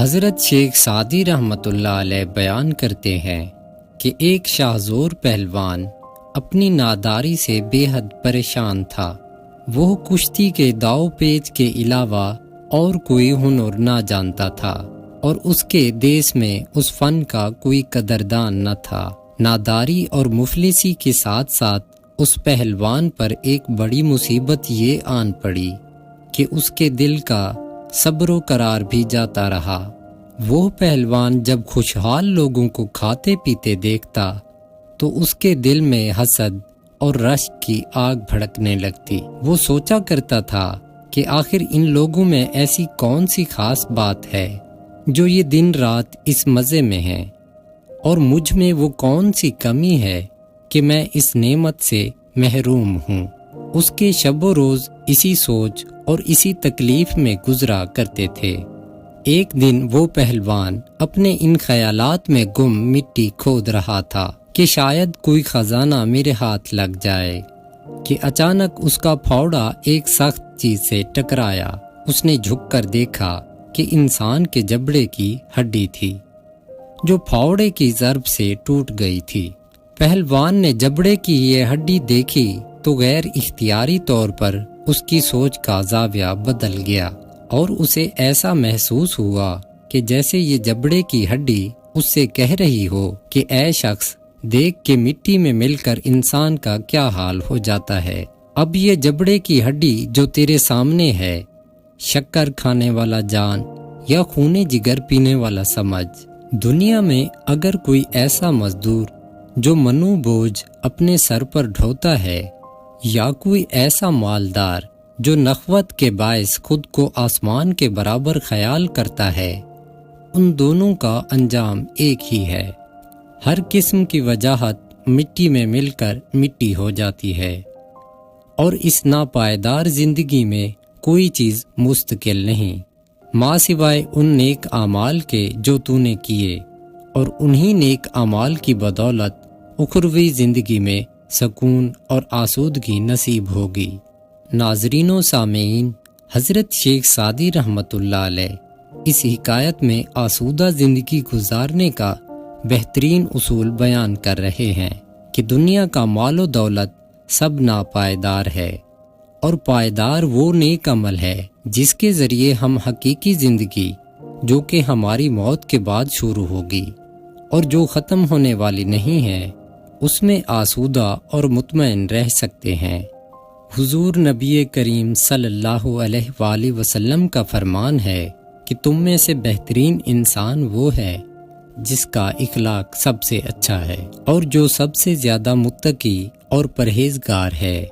حضرت شیخ سعدی رحمۃ اللہ علیہ بیان کرتے ہیں کہ ایک شاہزور پہلوان اپنی ناداری سے بے حد پریشان تھا۔ وہ کشتی کے داؤ پیچ کے علاوہ اور کوئی ہنر نہ جانتا تھا اور اس کے دیس میں اس فن کا کوئی قدردان نہ تھا۔ ناداری اور مفلسی کے ساتھ ساتھ اس پہلوان پر ایک بڑی مصیبت یہ آن پڑی کہ اس کے دل کا صبر و قرار بھی جاتا رہا۔ وہ پہلوان جب خوشحال لوگوں کو کھاتے پیتے دیکھتا تو اس کے دل میں حسد اور رشک کی آگ بھڑکنے لگتی۔ وہ سوچا کرتا تھا کہ آخر ان لوگوں میں ایسی کون سی خاص بات ہے جو یہ دن رات اس مزے میں ہیں، اور مجھ میں وہ کون سی کمی ہے کہ میں اس نعمت سے محروم ہوں۔ اس کے شب و روز اسی سوچ اور اسی تکلیف میں گزرا کرتے تھے۔ ایک دن وہ پہلوان اپنے ان خیالات میں گم مٹی کھود رہا تھا کہ شاید کوئی خزانہ میرے ہاتھ لگ جائے کہ اچانک اس کا پھاوڑا ایک سخت چیز سے ٹکرایا۔ اس نے جھک کر دیکھا کہ انسان کے جبڑے کی ہڈی تھی جو پھاوڑے کی ضرب سے ٹوٹ گئی تھی۔ پہلوان نے جبڑے کی یہ ہڈی دیکھی تو غیر اختیاری طور پر اس کی سوچ کا زاویہ بدل گیا اور اسے ایسا محسوس ہوا کہ جیسے یہ جبڑے کی ہڈی اس سے کہہ رہی ہو کہ اے شخص، دیکھ کے مٹی میں مل کر انسان کا کیا حال ہو جاتا ہے۔ اب یہ جبڑے کی ہڈی جو تیرے سامنے ہے، شکر کھانے والا جان یا خون جگر پینے والا سمجھ۔ دنیا میں اگر کوئی ایسا مزدور جو منو بوجھ اپنے سر پر ڈھوتا ہے، یا کوئی ایسا مالدار جو نخوت کے باعث خود کو آسمان کے برابر خیال کرتا ہے، ان دونوں کا انجام ایک ہی ہے۔ ہر قسم کی وجاہت مٹی میں مل کر مٹی ہو جاتی ہے، اور اس ناپائیدار زندگی میں کوئی چیز مستقل نہیں ماں سوائے ان نیک اعمال کے جو تو نے کیے، اور انہی نیک اعمال کی بدولت اخروی زندگی میں سکون اور آسودگی نصیب ہوگی۔ ناظرین و سامعین، حضرت شیخ سعدی رحمۃ اللہ علیہ اس حکایت میں آسودہ زندگی گزارنے کا بہترین اصول بیان کر رہے ہیں کہ دنیا کا مال و دولت سب ناپائیدار ہے، اور پائیدار وہ نیک عمل ہے جس کے ذریعے ہم حقیقی زندگی، جو کہ ہماری موت کے بعد شروع ہوگی اور جو ختم ہونے والی نہیں ہے، اس میں آسودہ اور مطمئن رہ سکتے ہیں۔ حضور نبی کریم صلی اللہ علیہ وآلہ وسلم کا فرمان ہے کہ تم میں سے بہترین انسان وہ ہے جس کا اخلاق سب سے اچھا ہے اور جو سب سے زیادہ متقی اور پرہیزگار ہے۔